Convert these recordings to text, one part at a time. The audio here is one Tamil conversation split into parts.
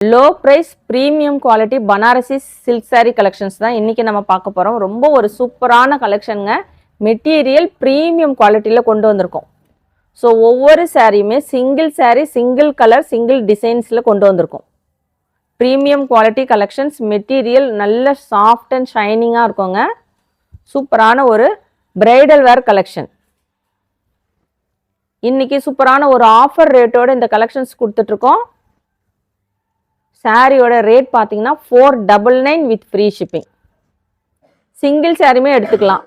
Low price premium quality Banarasi silk saree collections தான் இன்னைக்கு நம்ம பார்க்க போறோம். ரொம்ப ஒரு சூப்பரான கலெக்ஷனுங்க. மெட்டீரியல் பிரீமியம் குவாலிட்டியில் கொண்டு வந்திருக்கோம். ஸோ ஒவ்வொரு சாரியுமே single sari, single colour, single டிசைன்ஸில் கொண்டு வந்திருக்கோம். ப்ரீமியம் குவாலிட்டி கலெக்ஷன்ஸ், மெட்டீரியல் நல்ல சாஃப்ட் அண்ட் ஷைனிங்காக இருக்குங்க. சூப்பரான ஒரு பிரைடல் வேர் கலெக்ஷன். இன்னைக்கு சூப்பரான ஒரு ஆஃபர் ரேட்டோட இந்த கலெக்ஷன்ஸ் கொடுத்துட்ருக்கோம். சாரியோட ரேட் பார்த்தீங்கன்னா 499 வித் ஃப்ரீ ஷிப்பிங். சிங்கிள் சாரியுமே எடுத்துக்கலாம்.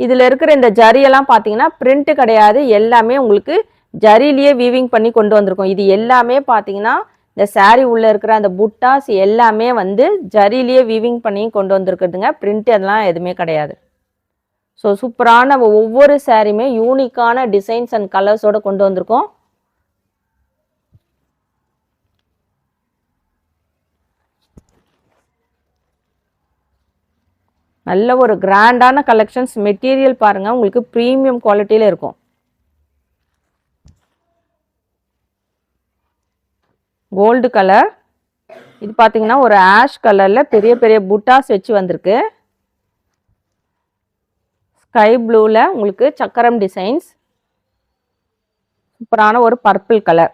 இதில் இருக்கிற இந்த ஜரியெல்லாம் பார்த்தீங்கன்னா பிரிண்ட் கிடையாது, எல்லாமே உங்களுக்கு ஜரியிலேயே வீவிங் பண்ணி கொண்டு வந்திருக்கோம். இது எல்லாமே பார்த்தீங்கன்னா இந்த சாரி உள்ளே இருக்கிற அந்த புட்டாஸ் எல்லாமே வந்து ஜரியிலேயே வீவிங் பண்ணி கொண்டு வந்திருக்குதுங்க. பிரிண்ட் அதெல்லாம் எதுவுமே கிடையாது. ஸோ சூப்பரான ஒவ்வொரு சாரியுமே யூனிக்கான டிசைன்ஸ் அண்ட் கலர்ஸோடு கொண்டு வந்திருக்கோம். நல்ல ஒரு கிராண்டான கலெக்ஷன்ஸ். மெட்டீரியல் பாருங்க, உங்களுக்கு ப்ரீமியம் குவாலிட்டியில இருக்கும். Gold colour. இது பார்த்தீங்கன்னா ஒரு ஆஷ் கலர்ல பெரிய பெரிய புட்டாஸ் வச்சு வந்திருக்கு. ஸ்கை ப்ளூல உங்களுக்கு சக்கரம் டிசைன்ஸ். சூப்பரான ஒரு பர்பிள் கலர்.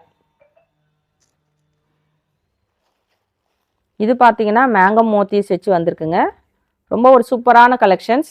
இது பார்த்தீங்கன்னா மேங்கோ மோத்திஸ் வச்சு வந்திருக்குங்க. ரொம்ப ஒரு சூப்பரான கலெக்ஷன்ஸ்.